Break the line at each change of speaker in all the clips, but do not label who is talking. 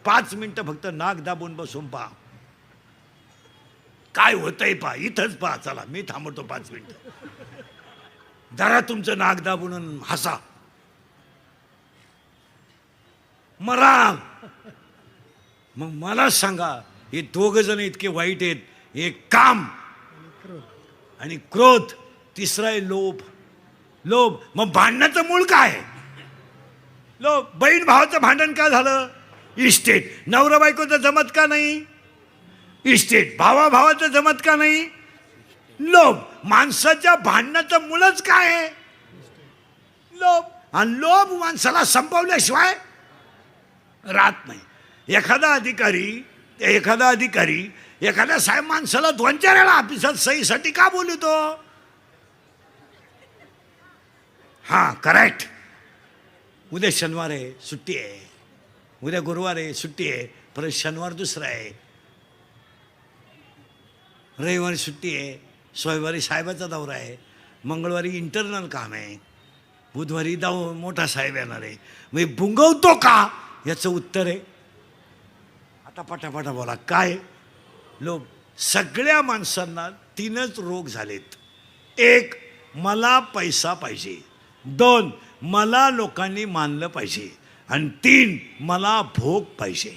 5 मिनिटं फक्त नाक दाबून बसून पहा, काय होतंय पहा, इथंच पहा. चला मी थांबवतो 5 मिनिटं. जरा तुमचं नाक दाबून हसा. मरा. मग मला सांगा, हे 2 जण इतके वाईट आहेत. एक काम आणि क्रोध, तिसरा आहे लोभ. लोभ. मग भांडणाचं मूळ काय? लोभ. बहीण भावाचं भांडण का झालं? इस्टेट. नवरा बायकोचं जमत का नाही? इस्टेट. भावा भावाचं जमत का नाही? लोभ. माणसाच्या भांडणाचं मूळच काय आहे? लोभ. आणि लोभ माणसाला संपवल्याशिवाय राहत नाही. एखादा अधिकारी एखाद्या साहेब माणसाला 2-4 वेळा ऑफिसात सहीसाठी का बोलतो? हां, करेक्ट. उद्या शनिवार आहे, सुट्टी आहे. उद्या गुरुवार आहे, सुट्टी आहे. परत शनिवार दुसरा आहे, रविवारी सुट्टी आहे, सोमवारी साहेबाचा दौरा आहे, मंगळवारी इंटरनल काम आहे, बुधवारी मोठा साहेब येणार आहे. मग बुंगवतो का? याचं उत्तर आहे, आता पटापटा बोला, काय? लोभ. सगळ्या माणसांना 3च रोग झालेत. 1, मला पैसा पाहिजे. 2, मला लोकांनी मानलं पाहिजे. आणि 3, मला भोग पाहिजे.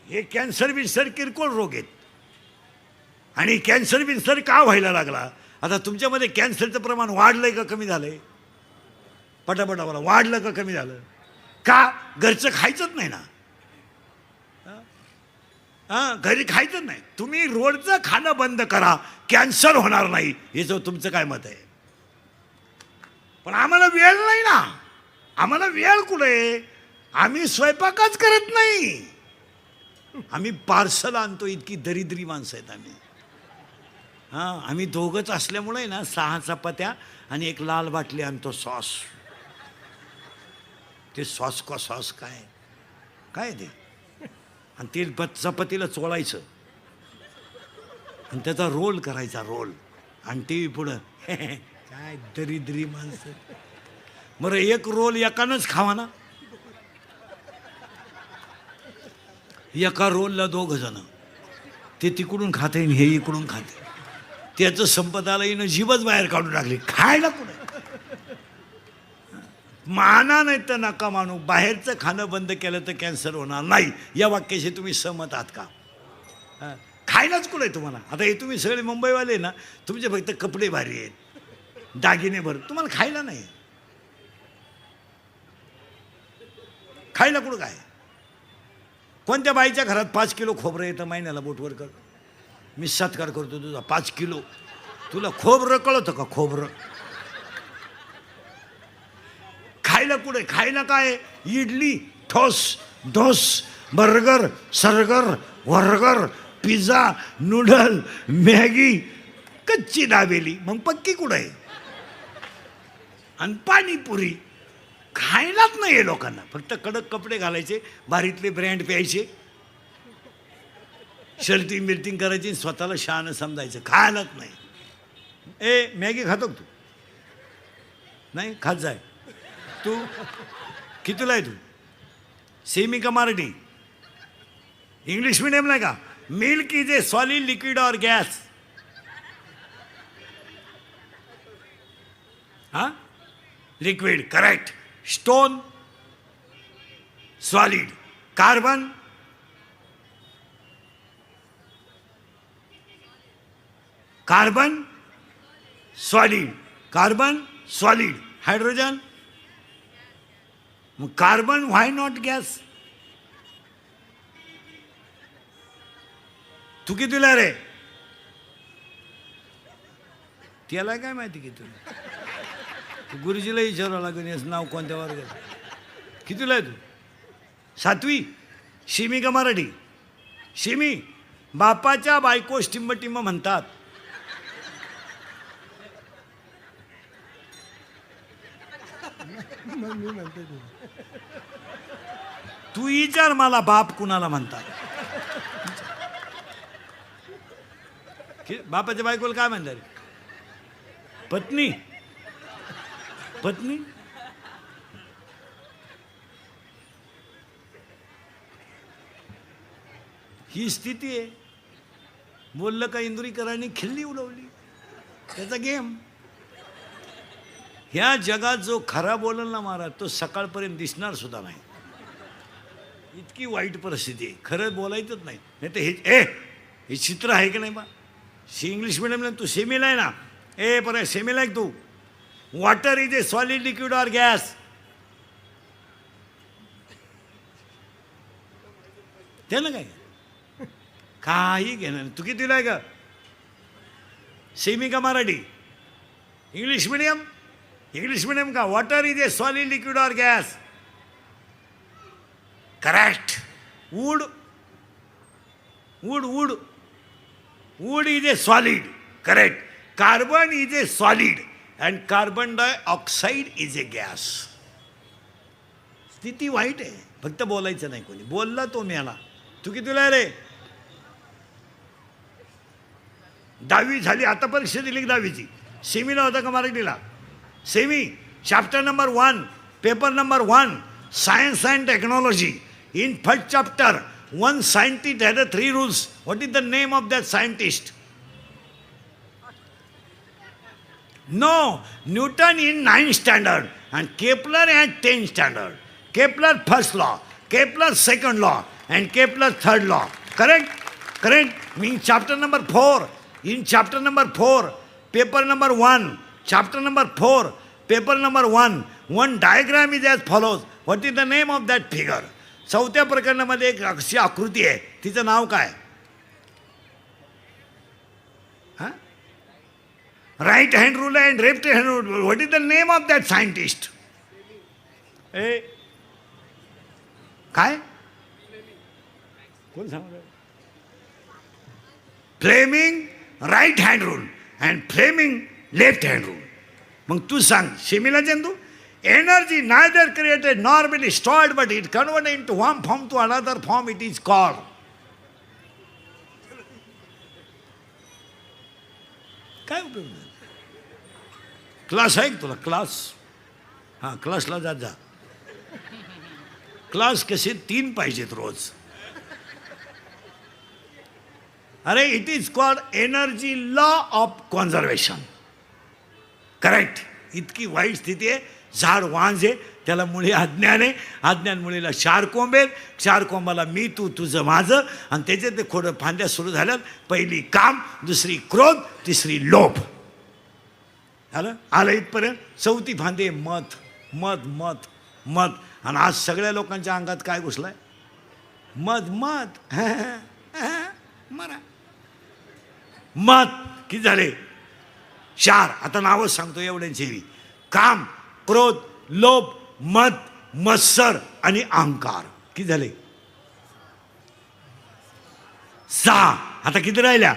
हे कॅन्सर बिन्सर किरकोळ रोग आहेत. आणि कॅन्सर बिन्सर का व्हायला लागला? आता तुमच्यामध्ये कॅन्सरचं प्रमाण वाढलंय का कमी झालंय? पटापटा बोला, वाढलं का कमी झालं? का? घरचं खायचंच नाही ना. घरी खायचं नाही. तुम्ही रोडचं खाणं बंद करा, कॅन्सर होणार नाही. याचं तुमचं काय मत आहे? पण आम्हाला वेळ नाही ना. आम्हाला वेळ कुठे? आम्ही स्वयंपाकच करत नाही. आम्ही पार्सल आणतो. इतकी दरिद्री माणसं आहेत आम्ही. आम्ही दोघंच असल्यामुळे ना 6 चपात्या आणि एक लाल बाटली आणतो सॉस. ते सॉस का सॉस काय काय ते? आणि ते चपातीला चोळायचं आणि त्याचा रोल करायचा, रोल. आणि टी व्ही पुढं काय दरिद्री माणसं. बरं, एक रोल एकानंच खावा ना. एका रोलला 2 जण. ते तिकडून खाते हे इकडून खाते. त्याचं संपदाला येणं जीवच बाहेर काढून टाकली. खायला कुठे? माना नाही तर नका मानू. बाहेरचं खाणं बंद केलं तर कॅन्सर होणार नाही. या वाक्याशी तुम्ही सहमत आहात का? खायलाच कुठे तुम्हाला? आता हे तुम्ही सगळे मुंबईवाले ना, तुमचे फक्त कपडे भारी आहेत, दागिने भर, तुम्हाला खायला नाही. खायला कुठं काय? कोणत्या बाईच्या घरात 5 किलो खोबरं येतं महिन्याला? बोटवर कर, मी सत्कार करतो तुझा. 5 किलो. तुला खोबरं कळतं का? खोबरं खायला कुठे? खायला काय? इडली, ठोस, ढोस, बर्गर, सर्गर, वर्गर, पिझ्झा, नूडल, मॅगी, कच्ची दाबेली. मग पक्की कुठं आहे? आणि पाणीपुरी. खायलाच नाही आहे लोकांना. फक्त कडक कपडे घालायचे, भारीतले ब्रँड प्यायचे, शर्टिंग बिर्टिंग करायची, स्वतःला शहाणं समजायचं. खायलाच नाही. मॅगी खातो तू? नाही खात जाय. तू कितीला आहे? तू सेमी का मराठी? इंग्लिश मीडियम नाही का? Milk is a solid liquid or gas? Liquid. Correct. Stone solid. Carbon solid. Carbon solid. Hydrogen. मग कार्बन व्हाय नॉट गॅस? तू कितीला रे? त्याला काय माहिती की तुला? तू गुरुजीला विचारावं लागेल याचं नाव कोणत्या वर्गात. कितीला आहे तू? 7वी. शिमी का मराठी? शिमी. बापाच्या बायको टिंब टिंब म्हणतात. तू विचार मला, बाप कुणाला म्हणतात? बापाच्या बायकोला काय म्हणतात? पत्नी. पत्नी. ही स्थिती आहे. बोललं का इंदुरीकरांनी खिल्ली उडवली, त्याचा गेम. ह्या जगात जो खरा बोलल ना महाराज, तो सकाळपर्यंत दिसणार सुद्धा नाही. इतकी वाईट परिस्थिती आहे. खरं बोलायचंच नाही. नाही तर हे चित्र आहे की नाही बा. इंग्लिश मिडियमला तू सेमीला आहे ना. बरं सेमीला आहे तू. Water is a solid, liquid or gas. ते ना काय काही घेणं नाही. तू कितीला आहे का, सेमी का Marathi? English medium. English medium का. Water is a solid, liquid or gas. Correct. Wood is a solid. Correct. Carbon is a solid and carbon dioxide is a gas. स्थिती वाईट आहे. फक्त बोलायचं नाही. कोणी बोलला तो मेला. तू कितीला रे? 10वी झाली. आता परीक्षा दिली 10वीची. सेमीला होता का मराठीला? Semi. Chapter number 1, paper number 1, science and technology. In first chapter, one scientist had 3 rules. What is the name of that scientist? No, Newton in 9th standard and Kepler at 10th standard. Kepler first law, Kepler second law and Kepler third law. Correct? Correct. Means chapter number 4. In chapter number 4, paper number 1, chapter number 4, paper number 1, one diagram is as follows. What is the name of that figure? 4थ्या प्रकरणामध्ये एक अशी आकृती आहे. तिचं नाव काय? Right hand rule and left hand rule. What is the name of that scientist? काय कोण सांग? Fleming right hand rule and Fleming left hand rule. मग तू सांग, शेमीला जाईन तू. Energy neither created nor been stored, but it converted into one form to another form. It is called. काय उपयोग नाही. क्लास आहे तुला? क्लास. हां, क्लासला जात जा. क्लास कसे 3 पाहिजेत रोज. अरे it is called energy law of conservation. Correct. इतकी वाईट स्थिती आहे. झाड वांज आहे, त्याला मुळे अज्ञान आहे. अज्ञान मुळीला 4 कोंब आहेत. 4 कोंबाला मी, तू, तुझं, माझं. आणि त्याच्यात ते खोडं फांद्या सुरू झाल्यात. पहिली काम, दुसरी क्रोध, तिसरी लोभ. आलं इथपर्यंत. 4थी फांदे मत मत मत मत. आणि आज सगळ्या लोकांच्या अंगात काय घुसलाय? मत मत. मरा मत. किती झाले? 4. आता नावच सांगतो एवढ्यांची. काम, क्रोध, लोभ, मद, मत्सर आणि अहंकार. किती झाले? 6. आता किती राहिल्या?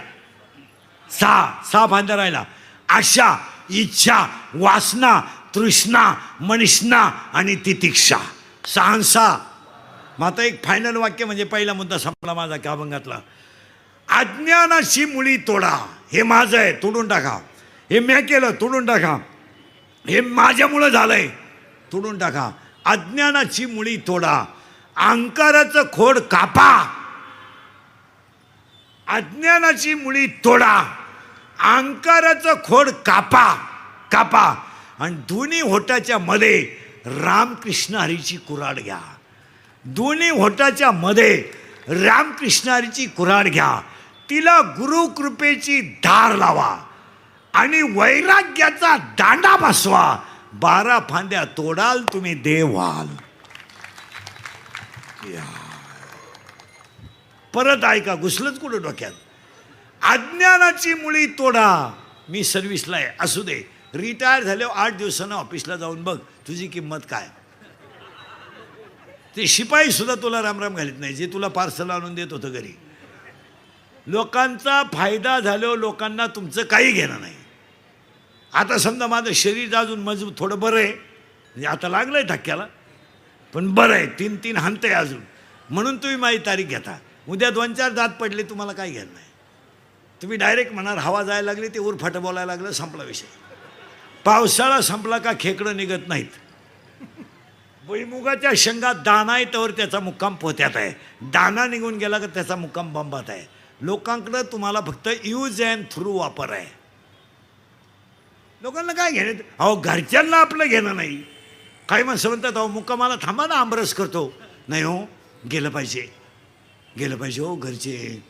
6 फांद्या राहिला. आशा, इच्छा, वासना, तृष्णा, मनिष्णा आणि तितिक्षा. 6. मग आता एक फायनल वाक्य म्हणजे पहिला मुद्दा संपला माझा त्या अभंगातला. अज्ञानाची मुळी तोडा. हे माझं आहे, तोडून टाका. हे मी केलं, तोडून टाका. हे माझ्यामुळं झालंय, तोडून टाका. अज्ञानाची मुळी तोडा. अहंकाराचं खोड कापा. अज्ञानाची मुळी तोडा. अहंकाराचं खोड कापा. कापा. आणि दोन्ही होटाच्या मध्ये रामकृष्ण हरीची कुऱ्हाड घ्या. दोन्ही होटाच्या मध्ये रामकृष्ण हरीची कुऱ्हाड घ्या. तिला गुरुकृपेची धार लावा आणि वैराग्याचा दांडा बसवा. 12 फांद्या तोडाल तुम्ही देव व्हाल. परत ऐका, घुसलंच कुठं डोक्यात. अज्ञानाची मुळी तोडा. मी सर्व्हिसला आहे, असू दे. रिटायर झाल्यावर 8 दिवसानं ऑफिसला जाऊन बघ तुझी किंमत काय. ते शिपाई सुद्धा तुला रामराम घालीत नाही, जे तुला पार्सल आणून देत होतं घरी. लोकांचा फायदा झाल्यावर लोकांना तुमचं काही घेणं नाही. आता समजा माझं शरीर अजून मजबूत थोडं बरं आहे, म्हणजे आता लागलं आहे धक्क्याला, पण बरं आहे. 3 हंत आहे अजून, म्हणून तुम्ही माझी तारीख घेता. उद्या 2-4 दात पडले, तुम्हाला काही घेणं नाही. तुम्ही डायरेक्ट म्हणाल हवा जायला लागली, ते उरफाटं बोलायला लागलं, संपला विषय. पावसाळा संपला का खेकडं निघत नाहीत. भुईमुगाच्या शेंगात दाना आहे तर त्याचा मुक्काम पोत्यात आहे, दाना निघून गेला का त्याचा मुक्काम बंबात आहे. लोकांकडं तुम्हाला फक्त यूज अँड थ्रू वापर आहे. लोकांना काय घेणं, अहो घरच्यांना आपलं घेणं नाही. काही माणसं म्हणतात अहो मुक्कामाला थांबा ना, आमरस करतो. नाही हो, गेलं पाहिजे, गेलं पाहिजे हो घरचे.